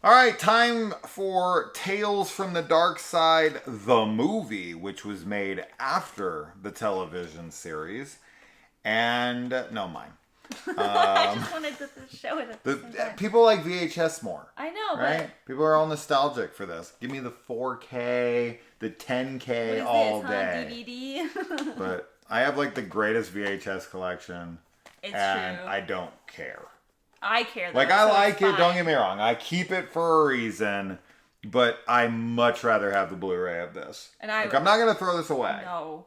All right, time for Tales from the Dark Side, the movie, which was made after the television series. And no, mine. I just wanted to show it at the The same time. people like VHS more, I know, right? People are all nostalgic for this. Give me the 4K, the but 10K what is all this, day. DVD? But I have like the greatest VHS collection, It's and true. I don't care. I care though. Like, I so like it's it, don't fine. get me wrong. I keep it for a reason, but I much rather have the Blu-ray of this. And I Like, I'm not going to throw this away. no,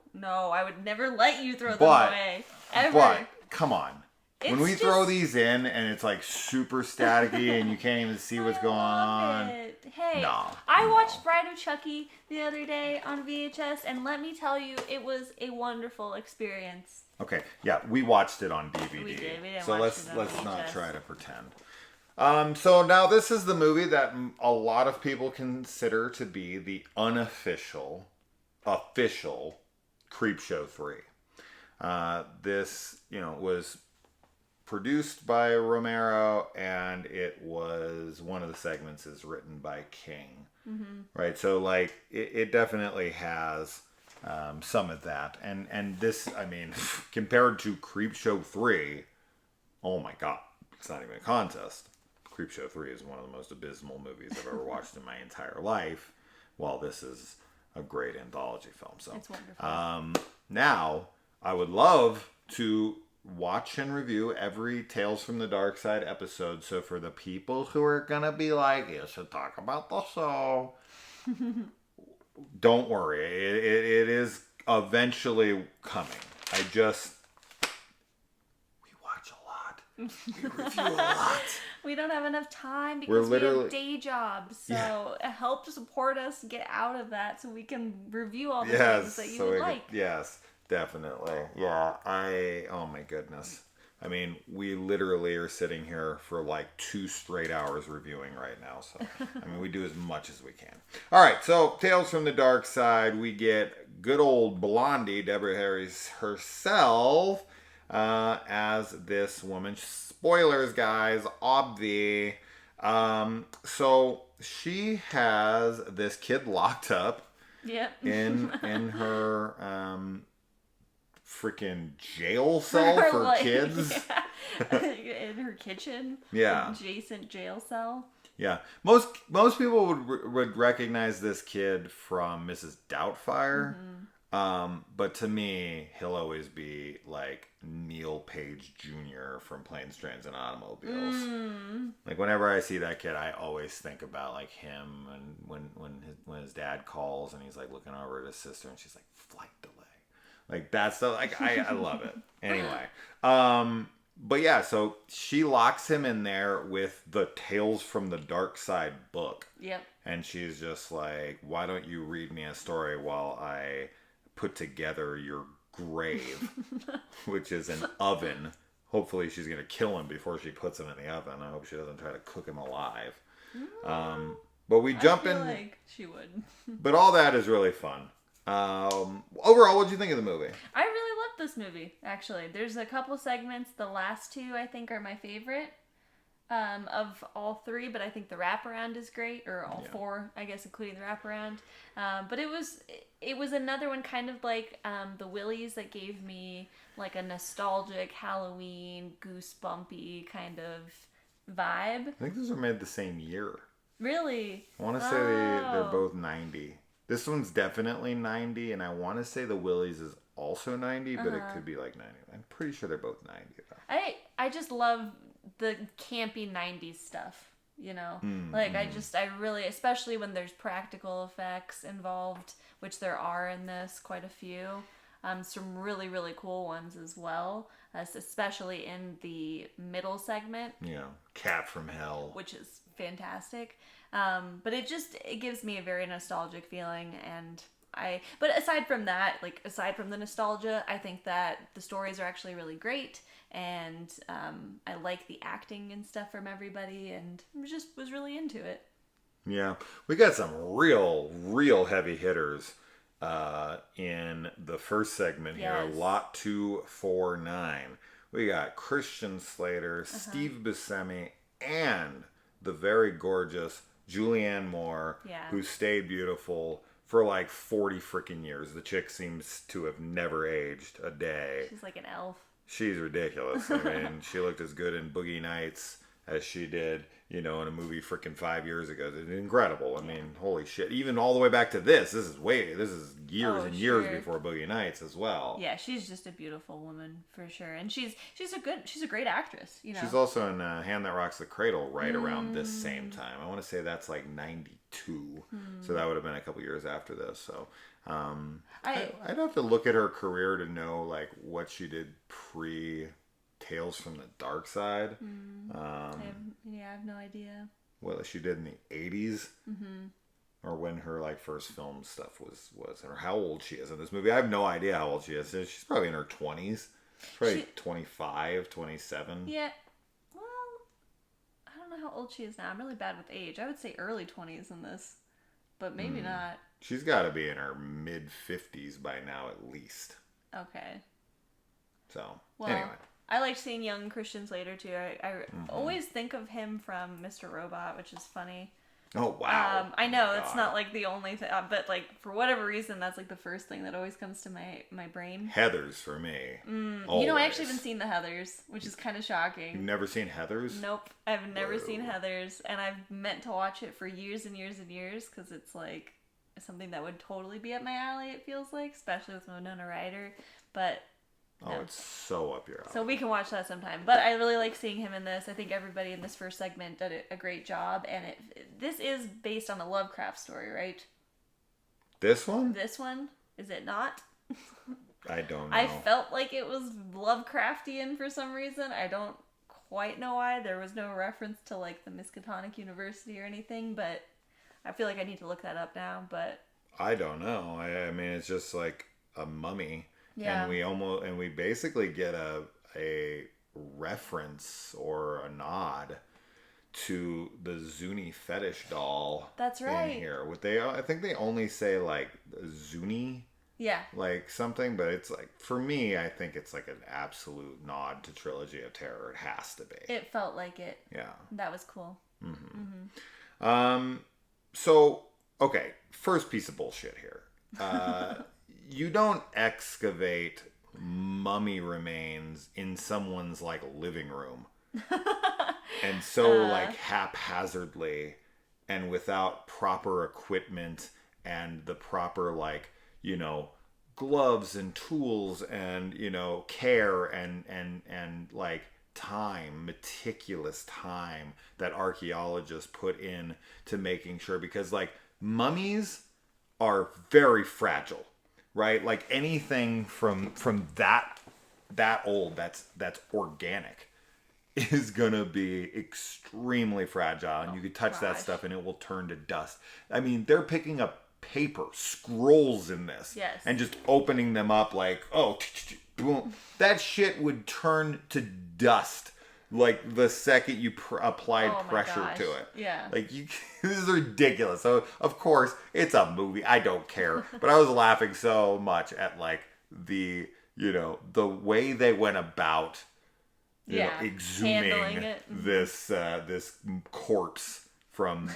I would never let you throw them But- away. Ever. But, come on. When It's we just- throw these in and it's like super staticky and you can't even see what's I going love on. it. Hey, No, I no. watched Bride of Chucky the other day on VHS, and let me tell you, it was a wonderful experience. Okay, yeah, we watched it on DVD. We did. We didn't so watch it on let's not VHS. try to pretend. So now this is the movie that a lot of people consider to be the unofficial, official Creepshow 3. This, was produced by Romero, and it was one of the segments is written by King. Right, so like it definitely has some of that, and this, I mean, compared to Creepshow 3, oh my god, it's not even a contest. Creepshow 3 is one of the most abysmal movies I've ever watched in my entire life, while this is a great anthology film. So It's wonderful. now I would love to watch and review every Tales from the Dark Side episode. So for the people who are gonna be like, you should talk about the show, don't worry, it is eventually coming. We watch a lot, we review a lot. We don't have enough time We're because we literally- have day jobs. So Yeah. help support us get out of that so we can review all the Yes, things that you so would we like. yes, definitely. Yeah, oh my goodness. I mean, we literally are sitting here for like 2 straight hours reviewing right now. So, I mean, we do as much as we can. All right, so Tales from the Dark Side, we get good old Blondie, Deborah Harris herself, as this woman. Spoilers, guys, obvi. So she has this kid locked up Yep. in her freaking jail cell Her, for like, kids. yeah. In her kitchen. Yeah. Adjacent jail cell. Yeah, most people would recognize this kid from Mrs. Doubtfire. But to me, he'll always be like Neil Page Jr. from Planes, Trains, and Automobiles. Like, whenever I see that kid, I always think about like him, and when his dad calls and he's like looking over at his sister and she's like, flight delay. Like, that's the, like, I love it. Anyway, but yeah, so she locks him in there with the Tales from the Dark Side book. Yep. And she's just like, why don't you read me a story while I put together your grave, which is an oven. Hopefully she's going to kill him before she puts him in the oven. I hope she doesn't try to cook him alive. But we jump I feel in. like she would. But all that is really fun. Overall, what did you think of the movie? I really loved this movie, actually. There's a couple segments. The last two, I think, are my favorite of all three, but I think the wraparound is great, or all four, I guess, including the wraparound. But it was another one kind of like the Willies that gave me like a nostalgic Halloween, goosebumpy kind of vibe. I think those were made the same year. Really? I want to say they're both 90. This one's definitely 90, and I want to say the Willies is also 90, but it could be like 90. I'm pretty sure they're both 90, though. I just love the campy 90s stuff, you know? Like, I really, especially when there's practical effects involved, which there are in this, quite a few. Some really, really cool ones as well, especially in the middle segment. Yeah, Cat from Hell. Which is fantastic. But it gives me a very nostalgic feeling, and but aside from that, like aside from the nostalgia, I think that the stories are actually really great, and I like the acting and stuff from everybody, and was really into it. Yeah, we got some real heavy hitters in the first segment here. Yes. Lot 249. We got Christian Slater, Steve Buscemi, and the very gorgeous Julianne Moore, Yeah. who stayed beautiful for like 40 freaking years. The chick seems to have never aged a day. She's like an elf. She's ridiculous. I mean, she looked as good in Boogie Nights as she did, in a movie freaking 5 years ago. It's incredible. I mean, holy shit. Even all the way back to this. This is years and years before Boogie Nights as well. Yeah, she's just a beautiful woman for sure. And she's a great actress, She's also in Hand That Rocks the Cradle right around this same time. I want to say that's like 92. So that would have been a couple years after this. So I'd have to look at her career to know like what she did pre Tales from the Darkside. I have no idea. What she did in the 80s. Or when her like first film stuff was or how old she is in this movie. I have no idea how old she is. She's probably in her 20s. Probably 25, 27. Yeah. Well, I don't know how old she is now. I'm really bad with age. I would say early 20s in this, but maybe not. She's got to be in her mid 50s by now at least. Okay. So, well, anyway. I like seeing young Christian Slater too. I always think of him from Mr. Robot, which is funny. Oh, wow. I know it's not like the only thing, but like for whatever reason, that's like the first thing that always comes to my brain. Heathers for me. I actually haven't seen the Heathers, which is kind of shocking. You've never seen Heathers? Nope, I've never seen Heathers, and I've meant to watch it for years and years and years because it's like something that would totally be up my alley. It feels like, especially with Winona Ryder, but. No. Oh, it's so up your alley. So we can watch that sometime. But I really like seeing him in this. I think everybody in this first segment did a great job. And this is based on a Lovecraft story, right? This one? This one? Is it not? I don't know. I felt like it was Lovecraftian for some reason. I don't quite know why. There was no reference to like the Miskatonic University or anything. But I feel like I need to look that up now. But I don't know. I mean, it's just like a mummy. Yeah. And we basically get a reference or a nod to the Zuni fetish doll. That's right. In here. I think they only say like Zuni. Yeah. Like something, but it's like for me, I think it's like an absolute nod to Trilogy of Terror. It has to be. It felt like it. Yeah. That was cool. So okay, first piece of bullshit here. You don't excavate mummy remains in someone's like living room and so like haphazardly and without proper equipment and the proper like gloves and tools and care and like meticulous time that archaeologists put in to making sure, because like mummies are very fragile. Right, like anything from that old that's organic is gonna be extremely fragile, and you could touch that stuff and it will turn to dust. I mean, they're picking up paper scrolls in this, and just opening them up like boom. That shit would turn to dust like the second you applied pressure to it. Yeah. Like this is ridiculous. So of course it's a movie. I don't care. But I was laughing so much at like the way they went about exhuming this corpse from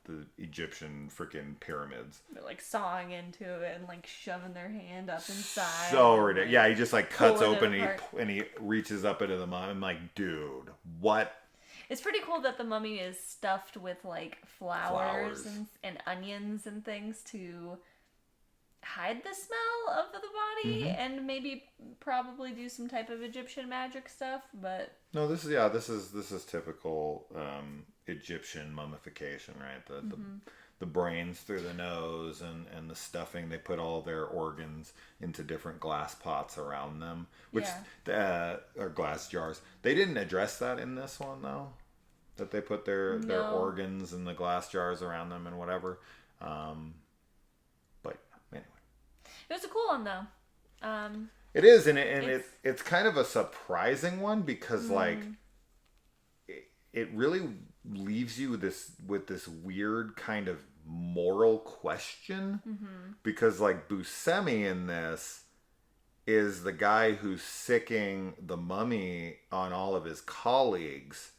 the Egyptian freaking pyramids. They're like sawing into it and like shoving their hand up inside. So ridiculous. Yeah, he just like cuts open and he reaches up into the mummy. I'm like, dude, what? It's pretty cool that the mummy is stuffed with like flowers. And onions and things to hide the smell of the body and maybe probably do some type of Egyptian magic stuff. But no, this is typical Egyptian mummification, right? The brains through the nose and the stuffing. They put all their organs into different glass pots around them, which are glass jars. They didn't address that in this one though, that they put their organs in the glass jars around them and whatever. But anyway, it was a cool one though. It is, and it's kind of a surprising one because like it really leaves you with this weird kind of moral question because like Buscemi in this is the guy who's sicking the mummy on all of his colleagues,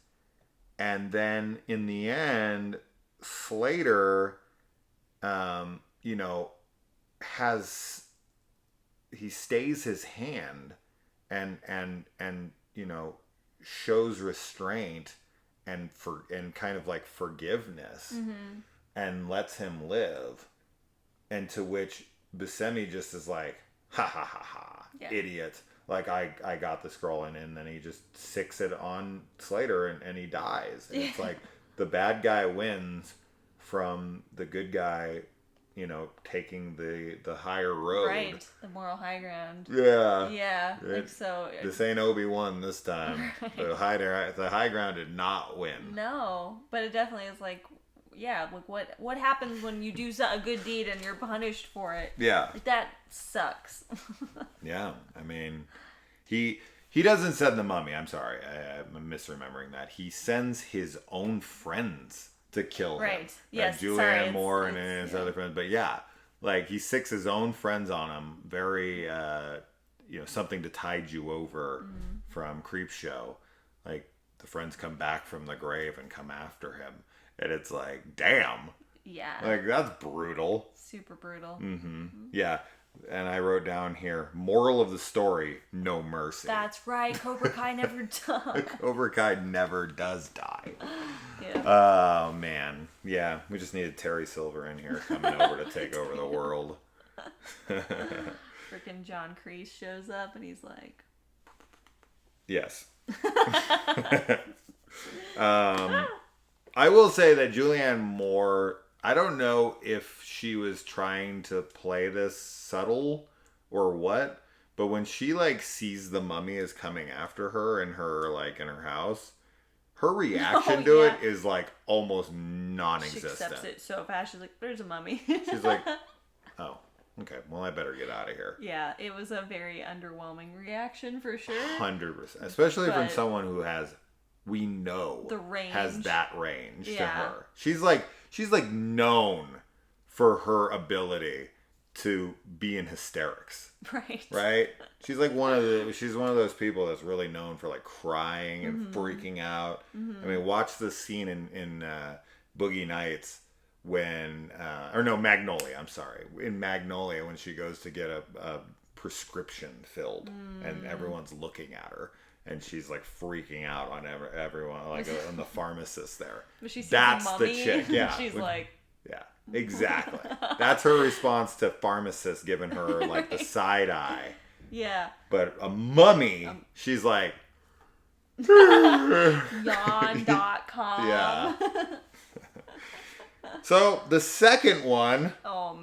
And then in the end, Slater, has he stays his hand and shows restraint and kind of like forgiveness and lets him live. And to which Buscemi just is like, ha ha ha ha, idiot. Like, I got the scroll, and then he just sicks it on Slater, and he dies. And it's like, the bad guy wins from the good guy, taking the higher road. Right, the moral high ground. Yeah. Yeah, like so. This ain't Obi-Wan this time. Right. The high ground did not win. No, but it definitely is like, yeah, like what happens when you do a good deed and you're punished for it? Yeah. Like, that sucks. Yeah, I mean, he doesn't send the mummy. I'm sorry, I'm misremembering that. He sends his own friends to kill him. Right. Yes. Julianne Moore and his other friends. But yeah, like he sicks his own friends on him. Very, something to tide you over from Creepshow. Like the friends come back from the grave and come after him. And it's like, damn. Yeah. Like, that's brutal. Super brutal. Mm-hmm. Yeah. And I wrote down here, moral of the story, no mercy. That's right. Cobra Kai never dies. Cobra Kai never does die. Yeah. Oh, man. Yeah, we just needed Terry Silver in here coming over to take over the world. Freaking John Kreese shows up and he's like... Yes. I will say that Julianne Moore, I don't know if she was trying to play this subtle or what, but when she like sees the mummy is coming after her in her house, her reaction to it is like almost non-existent. She accepts it so fast. She's like, there's a mummy. She's like, oh, okay, well, I better get out of here. Yeah, it was a very underwhelming reaction for sure. 100%. Especially from someone who we know the range. Has that range to her. She's like known for her ability to be in hysterics. Right? She's like she's one of those people that's really known for like crying and freaking out. I mean, watch the scene in Boogie Nights when Magnolia, I'm sorry. In Magnolia when she goes to get a prescription filled and everyone's looking at her. And she's like freaking out on everyone, like on the pharmacist there. But she sees That's the mummy. The chick. Yeah, she's like, yeah, exactly. That's her response to pharmacist giving her like the side eye. Yeah. But a mummy, she's like, yawn.com. Yeah. So the second one,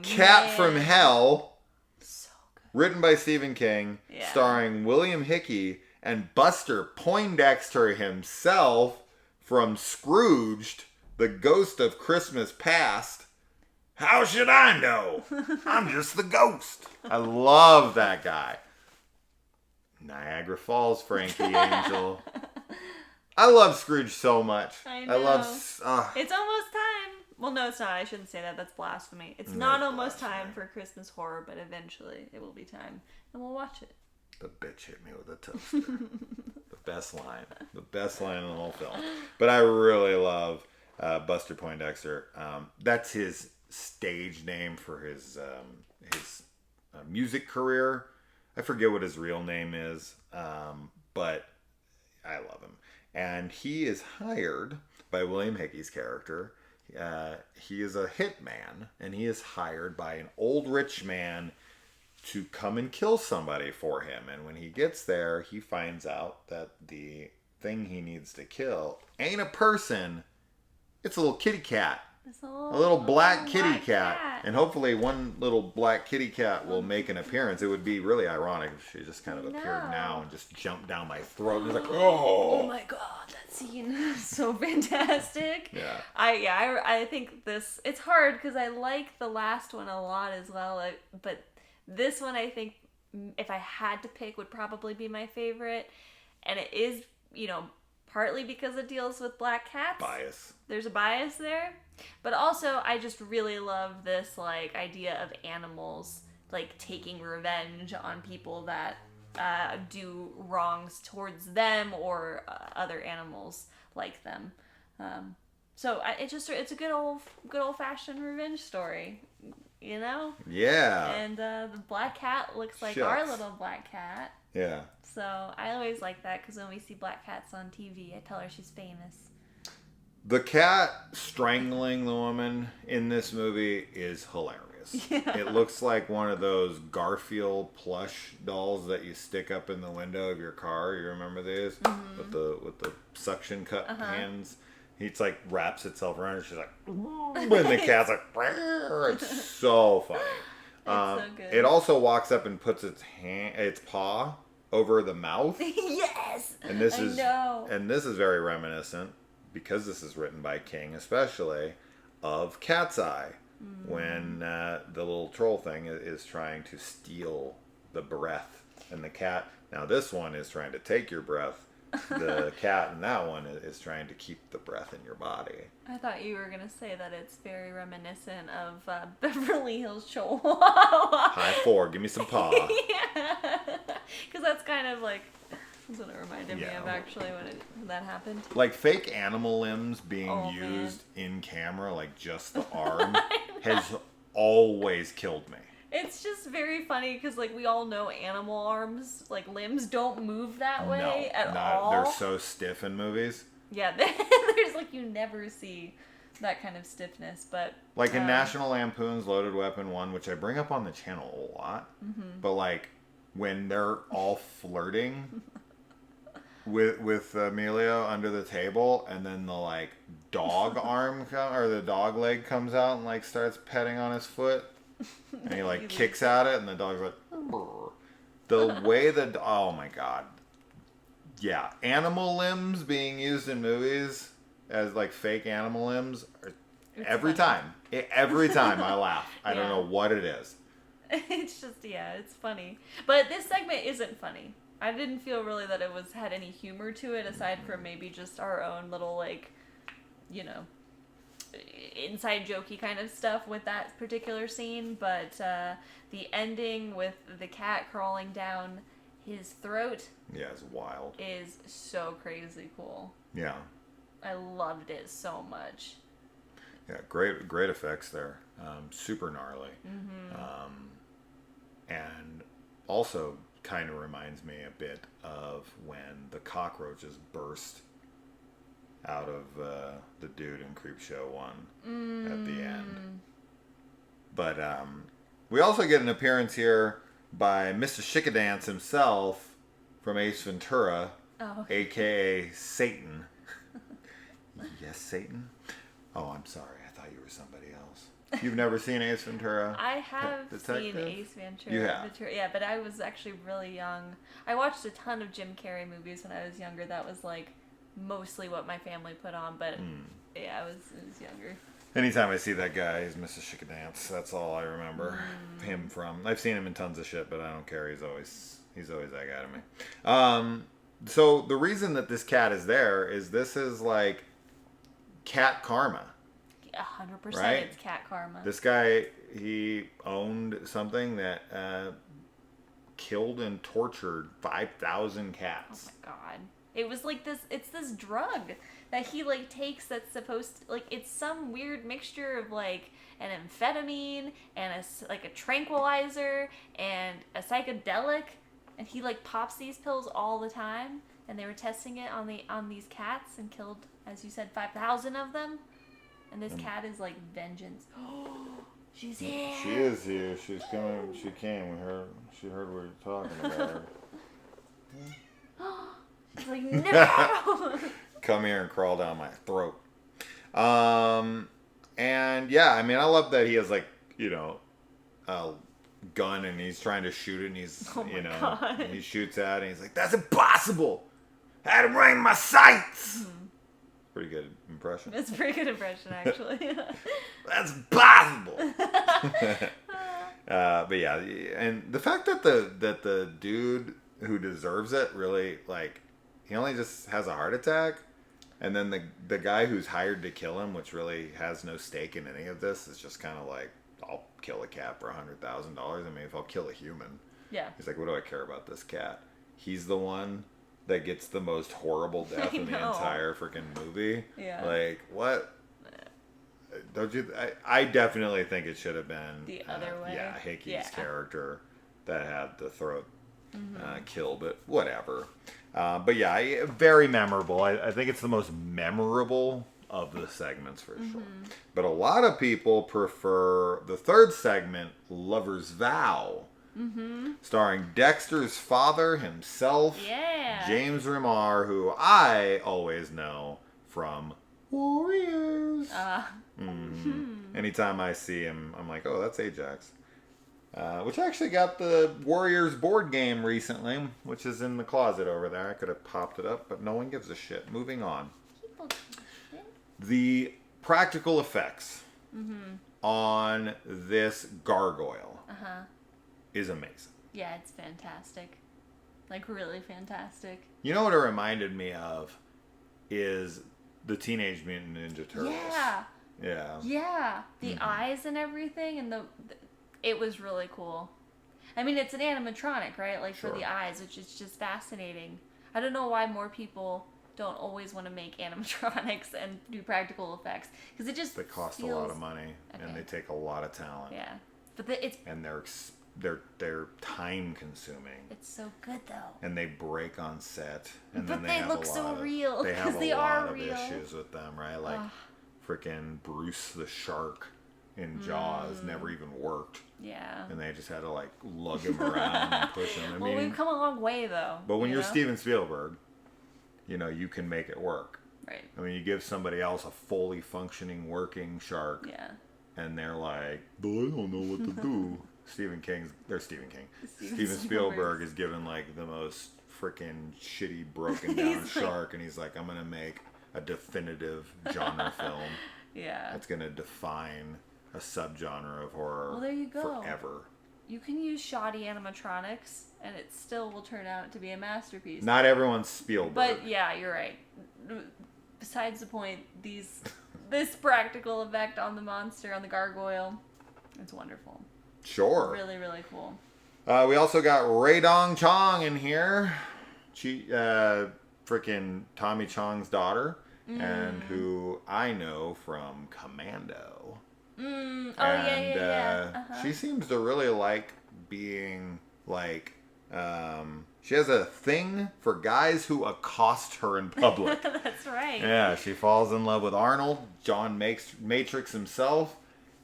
Cat from Hell, so good. Written by Stephen King, starring William Hickey. And Buster Poindexter himself from Scrooged, the ghost of Christmas past. How should I know? I'm just the ghost. I love that guy. Niagara Falls, Frankie Angel. I love Scrooge so much. I know. It's almost time. Well, no, it's not. I shouldn't say that. That's blasphemy. It's not almost time for Christmas horror, but eventually it will be time. And we'll watch it. The bitch hit me with a toaster. The best line in the whole film. But I really love Buster Poindexter. That's his stage name for his music career. I forget what his real name is, but I love him. And he is hired by William Hickey's character. He is a hitman, and he is hired by an old rich man to come and kill somebody for him. And when he gets there, he finds out that the thing he needs to kill ain't a person. It's a little kitty cat. A little black kitty cat. And hopefully one little black kitty cat will make an appearance. It would be really ironic if she just kind of appeared now and just jumped down my throat. And it's like, oh my god, that scene is so fantastic. Yeah. I think it's hard because I like the last one a lot as well. But this one, I think, if I had to pick, would probably be my favorite. And it is, partly because it deals with black cats. Bias. There's a bias there. But also, I just really love this, idea of animals, taking revenge on people that do wrongs towards them or other animals like them. So it's a good old fashioned revenge story, you know. Yeah. And the black cat looks like our little black cat. Yeah. So I always like that because when we see black cats on TV, I tell her she's famous. The cat strangling the woman in this movie is hilarious. Yeah. It looks like one of those Garfield plush dolls that you stick up in the window of your car. You remember these? Mm-hmm. With the suction cup hands. He's like wraps itself around her. She's like, and the cat's like, it's so funny. It's so good. It also walks up and puts its paw over the mouth. Yes. And this is very reminiscent, because this is written by King especially, of Cat's Eye, when the little troll thing is trying to steal the breath, and the cat. Now this one is trying to take your breath. The cat in that one is trying to keep the breath in your body. I thought you were going to say that it's very reminiscent of Beverly Hills Chihuahua. High four, give me some paw. Yeah. Because that's kind of like, that's what it reminded me of actually when that happened. Like fake animal limbs being used in camera, like just the arm, has always killed me. It's just very funny because, like, we all know animal arms, like, limbs don't move that way at all. They're so stiff in movies. Yeah, there's, like, you never see that kind of stiffness, but... Like in National Lampoon's Loaded Weapon 1, which I bring up on the channel a lot, but, like, when they're all flirting with Emilio under the table, and then the, like, dog arm, or the dog leg comes out and, like, starts petting on his foot. And he like kicks at it, and the dog's like, brr. The way that, oh my god, yeah, animal limbs being used in movies as like fake animal limbs, every time I laugh. I don't know what it is. It's just it's funny, but this segment isn't funny. I didn't feel really that it had any humor to it aside from maybe just our own little like, you know, inside jokey kind of stuff with that particular scene, but the ending with the cat crawling down his throat it's wild, is so crazy cool. I loved it so much. Great effects there. Super gnarly. And also kind of reminds me a bit of when the cockroaches burst out of the dude in Creepshow 1 at the end. But we also get an appearance here by Mr. Shickadance himself from Ace Ventura, a.k.a. Satan. Yes, Satan? Oh, I'm sorry. I thought you were somebody else. You've never seen Ace Ventura? I have seen Ace Ventura. You have? Yeah, but I was actually really young. I watched a ton of Jim Carrey movies when I was younger. That was like mostly what my family put on, but I was younger. Anytime I see that guy, he's Mr. Shickadance. That's all I remember him from. I've seen him in tons of shit, but I don't care. He's always that guy to me. So the reason that this cat is there is this is like cat karma. 100%, right? It's cat karma. This guy, he owned something that killed and tortured 5,000 cats. Oh my god. It was like this, it's this drug that he like takes that's supposed to, like, it's some weird mixture of like an amphetamine and a tranquilizer and a psychedelic, and he like pops these pills all the time, and they were testing it on these cats and killed, as you said, 5,000 of them. And this cat is like vengeance. She's here. She is here. She's coming. She came. She heard we were talking about her. She's like, no! Come here and crawl down my throat. And yeah, I mean, I love that he has like, you know, a gun and he's trying to shoot it, and he's, God. He shoots at it and he's like, that's impossible! I had him right in my sights! Mm-hmm. Pretty good impression. It's a pretty good impression, actually. That's impossible! But yeah, and the fact that the dude who deserves it really, like, he only just has a heart attack, and then the guy who's hired to kill him, which really has no stake in any of this, is just kind of like, I'll kill a cat for $100,000. I mean, if I'll kill a human. Yeah. He's like, what do I care about this cat? He's the one that gets the most horrible death in the entire freaking movie. Yeah. Like, what? Don't you? I definitely think it should have been the other way. Yeah, Hickey's character that had the throat kill, but whatever. But yeah, very memorable. I think it's the most memorable of the segments for sure. But a lot of people prefer the third segment, Lover's Vow, starring Dexter's father himself, James Remar, who I always know from Warriors. Anytime I see him, I'm like, oh, that's Ajax. Which actually got the Warriors board game recently, which is in the closet over there. I could have popped it up, but no one gives a shit. Moving on. The practical effects on this gargoyle is amazing. Yeah, it's fantastic. Like, really fantastic. You know what it reminded me of is the Teenage Mutant Ninja Turtles. Yeah. The eyes and everything, and it was really cool. I mean, it's an animatronic, right? Like, for the eyes, which is just fascinating. I don't know why more people don't always want to make animatronics and do practical effects, because it just they cost a lot of money and they take a lot of talent. Yeah, but and they're time consuming. It's so good though. And they break on set, and but then they look so real. They have a lot of real. issues with them, right? Like freaking Bruce the Shark in Jaws never even worked. Yeah. And they just had to like lug him around and push him. Well, we've come a long way though. But when you're Steven Spielberg, you can make it work. Right. I mean, you give somebody else a fully functioning, working shark. Yeah. And they're like, but I don't know what to do. Steven Spielberg is given like the most freaking shitty, broken down shark, and he's like, I'm gonna make a definitive genre film. Yeah. That's gonna define a subgenre of horror. Well, there you go. Forever. You can use shoddy animatronics, and it still will turn out to be a masterpiece. Not everyone's Spielberg. But yeah, you're right. Besides the point, this practical effect on the monster, on the gargoyle, it's wonderful. Sure. Really, really cool. We also got Ray Dong Chong in here. She, freaking Tommy Chong's daughter, and who I know from Commando. She seems to really like being like, she has a thing for guys who accost her in public. That's right. Yeah, she falls in love with Arnold, John Matrix himself,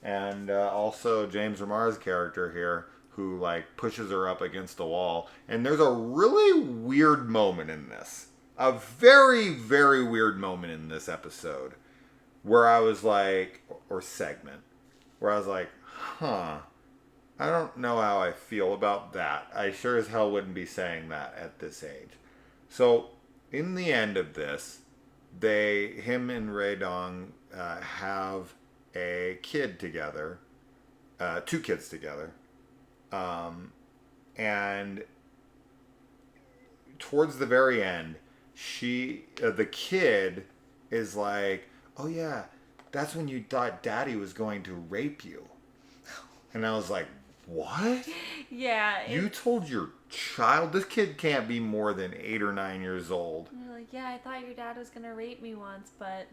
and also James Remar's character here, who like pushes her up against a wall. And there's a really weird moment in this. A very, very weird moment in this episode where I was like, or segment, where I was like, I don't know how I feel about that. I sure as hell wouldn't be saying that at this age. So, in the end of this, him and Ray Dong have a kid together, 2 kids together, and towards the very end, the kid is like, oh yeah, that's when you thought Daddy was going to rape you. And I was like, what? Yeah. You told your child? This kid can't be more than 8 or 9 years old. And you're like, yeah, I thought your dad was going to rape me once, but...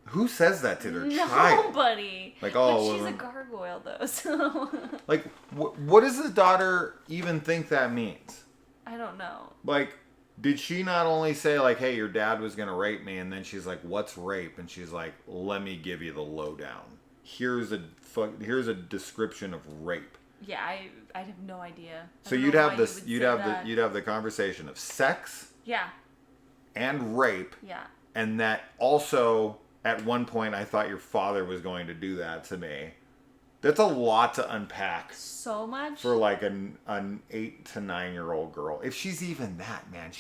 Who says that to their child? Nobody. Like, but she's a gargoyle, though, so... Like, what does the daughter even think that means? I don't know. Like, did she not only say, like, hey, your dad was going to rape me, and then she's like, what's rape? And she's like, let me give you the lowdown. Here's a description of rape. Yeah, I have no idea. So you'd have the conversation of sex, and rape, and that also at one point I thought your father was going to do that to me. That's a lot to unpack. So much for like an 8 to 9 year old girl. If she's even that, man,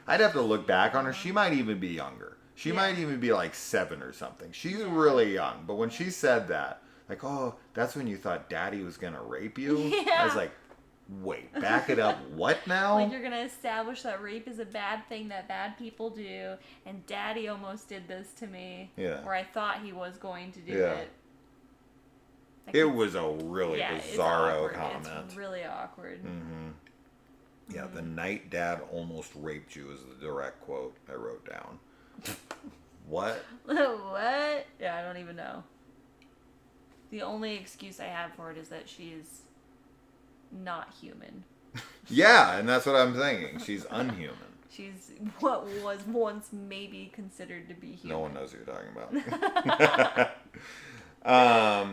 I'd have to look back on her. She might even be younger. She might even be like 7 or something. She's really young. But when she said that, like, oh, that's when you thought Daddy was going to rape you? Yeah. I was like, wait, back it up. What now? Like, you're going to establish that rape is a bad thing that bad people do, and Daddy almost did this to me. Yeah. Or I thought he was going to do it. Like, it was a really bizarro comment. It's really awkward. Mm-hmm. Yeah, the night dad almost raped you is the direct quote I wrote down. What? What? Yeah, I don't even know. The only excuse I have for it is that she is not human. Yeah, and that's what I'm thinking. She's unhuman. She's what was once maybe considered to be human. No one knows what you're talking about.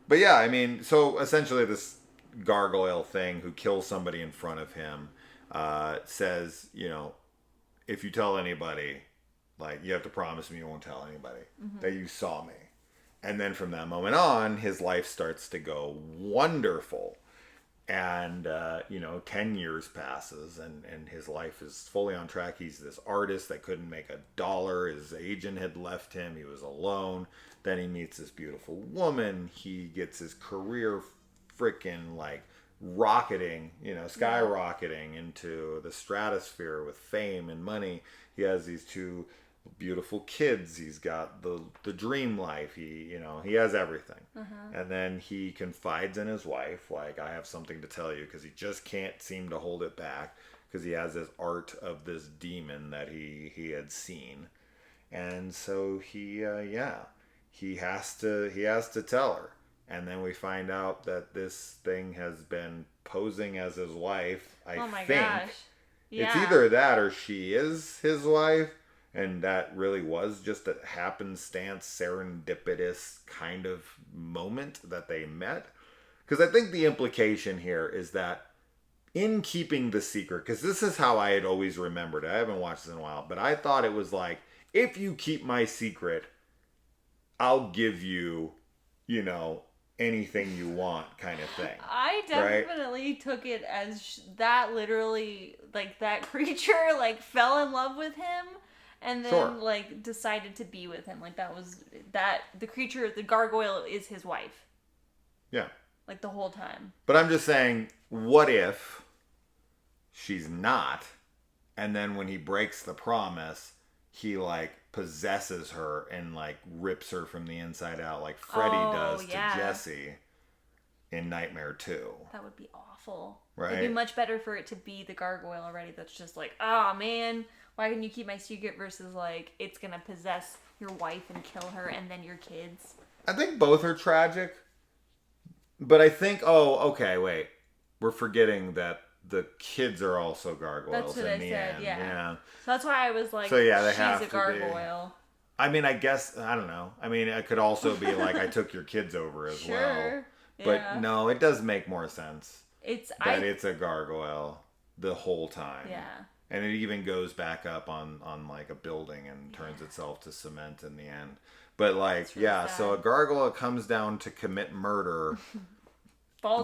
But yeah, I mean, so essentially this gargoyle thing who kills somebody in front of him says, you know, if you tell anybody, like, you have to promise me you won't tell anybody that you saw me. And then from that moment on, his life starts to go wonderful. And, 10 years passes and his life is fully on track. He's this artist that couldn't make $1. His agent had left him. He was alone. Then he meets this beautiful woman. He gets his career freaking like rocketing, skyrocketing into the stratosphere with fame and money. He has these 2 beautiful kids. He's got the dream life. He has everything. And then he confides in his wife, like, I have something to tell you, because he just can't seem to hold it back, because he has this art of this demon that he had seen. And so he has to tell her. And then we find out that this thing has been posing as his wife. I think gosh. Yeah. It's either that or she is his wife. And that really was just a happenstance, serendipitous kind of moment that they met. Because I think the implication here is that in keeping the secret, because this is how I had always remembered it. I haven't watched this in a while, but I thought it was like, if you keep my secret, I'll give you, anything you want kind of thing. I definitely took it as that literally, like, that creature, like, fell in love with him. And then, like, decided to be with him. Like, the creature, the gargoyle is his wife. Yeah. Like, the whole time. But I'm just saying, what if she's not, and then when he breaks the promise, he, like, possesses her and, like, rips her from the inside out, like Freddy does to Jesse in Nightmare 2. That would be awful. Right? It'd be much better for it to be the gargoyle already that's just like, oh, man, why couldn't you keep my secret, versus, like, it's gonna possess your wife and kill her and then your kids. I think both are tragic. But I think, wait. We're forgetting that the kids are also gargoyles in the end. Yeah. So that's why I was like, they she's have a gargoyle. I mean, I guess, I don't know. I mean, it could also be like, I took your kids over as well. But no, it does make more sense. It's a gargoyle the whole time. Yeah. And it even goes back up on like a building and turns itself to cement in the end. But like, really sad. So a gargoyle comes down to commit murder,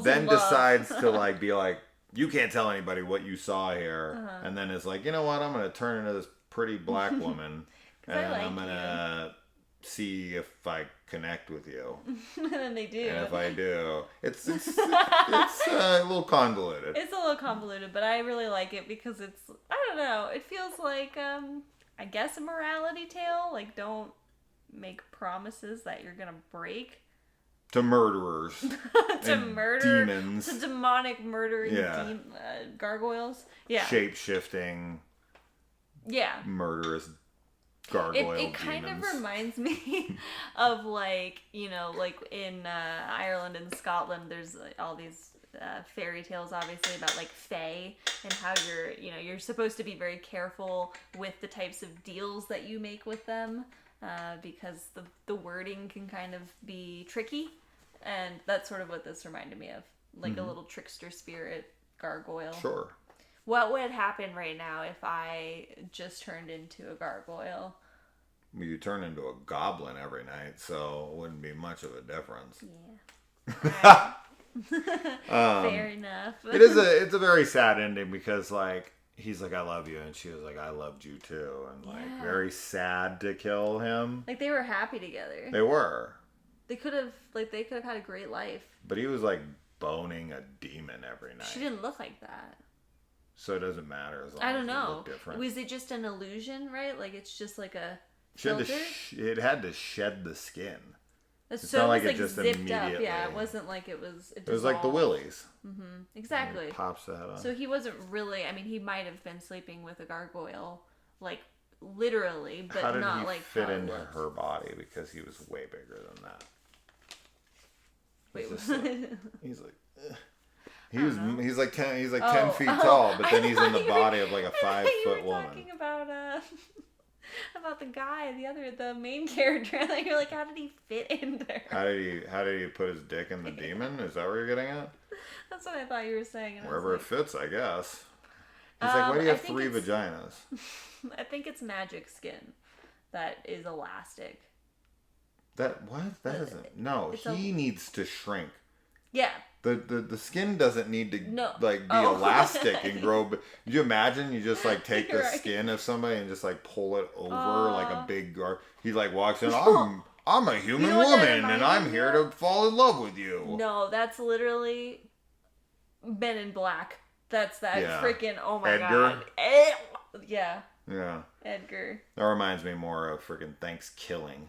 then decides to like be like, you can't tell anybody what you saw here. And then is like, you know what, I'm going to turn into this pretty black woman and I'm going to see if I connect with you. And then they do. And if I do, it's a little convoluted. It's a little convoluted, but I really like it because it's, I don't know, it feels like, I guess a morality tale. Like, don't make promises that you're gonna break. To murderers. To murder. Demons. To demonic murdering gargoyles. Yeah. Shape-shifting. Yeah. Murderous gargoyle It kind of reminds me of, like, like in Ireland and Scotland, there's all these fairy tales, obviously, about like fae and how you're supposed to be very careful with the types of deals that you make with them, because the wording can kind of be tricky, and that's sort of what this reminded me of, like a little trickster spirit gargoyle. Sure. What would happen right now if I just turned into a gargoyle? You turn into a goblin every night, so it wouldn't be much of a difference. Yeah. Fair enough. It's a very sad ending because, like, he's like, I love you, and she was like, I loved you too, and like very sad to kill him. Like, they were happy together. They were. They could have had a great life. But he was like boning a demon every night. She didn't look like that. So it doesn't matter as long I don't as know. you look different. Was it just an illusion, right? Like, it's just like a filter? It had to shed the skin. It's So not it like was it just zipped up. immediately. Yeah, it wasn't like it was. It was like the willies. Mm-hmm. Exactly. And it pops that up. So he wasn't really. I mean, he might have been sleeping with a gargoyle, like literally, but how did not he like fit into her body? Because he was way bigger than that. Wait, he's like. He's like 10. He's like 10 feet oh, tall, but then he's in the you body of like a 5-foot woman. Talking about the guy, the main character. Like you're like, how did he fit in there? How did he put his dick in the demon? Is that what you're getting at? That's what I thought you were saying. And Wherever it fits, I guess. He's like, why do you have 3 vaginas? I think it's magic skin that is elastic. That what? That isn't. No, he needs to shrink. Yeah. The skin doesn't need to be Oh. elastic and grow. Could you imagine you just like take the Right. skin of somebody and just like pull it over like a big he like walks in. I'm a human woman and I'm here to fall in love with you. No, that's literally Men in Black. That's that freaking oh my Edgar? God. Yeah. Yeah. Edgar. That reminds me more of freaking Thanksgiving.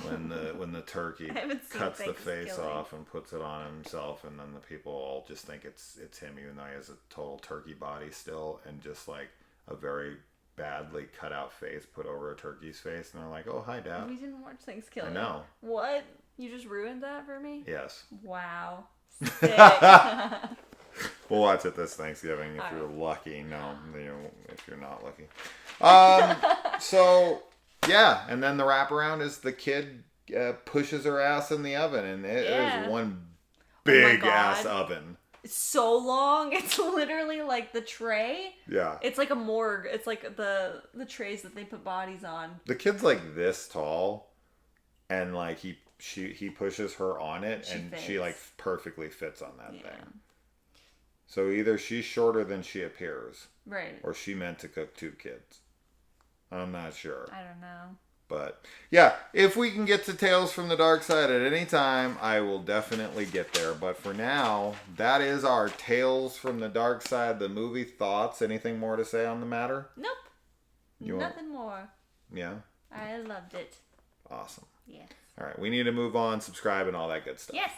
When the turkey cuts the face off and puts it on himself, and then the people all just think it's him, even though he has a total turkey body still, and just like a very badly cut out face put over a turkey's face, and they're like, "Oh, hi, Dad." We didn't watch Thanksgiving. I know. What? You just ruined that for me? Yes. Wow. Sick. We'll watch it this Thanksgiving if you're lucky. No, if you're not lucky. So. Yeah, and then the wraparound is the kid pushes her ass in the oven, and it is one big ass oven. It's so long. It's literally like the tray. Yeah. It's like a morgue. It's like the trays that they put bodies on. The kid's like this tall, and like he pushes her on it, she like perfectly fits on that thing. So either she's shorter than she appears, right, or she meant to cook 2 kids. I'm not sure. I don't know. But, yeah, if we can get to Tales from the Dark Side at any time, I will definitely get there. But for now, that is our Tales from the Dark Side, the movie. Thoughts? Anything more to say on the matter? Nope. Nothing more. Yeah? I loved it. Awesome. Yes. All right, we need to move on, subscribe, and all that good stuff. Yes.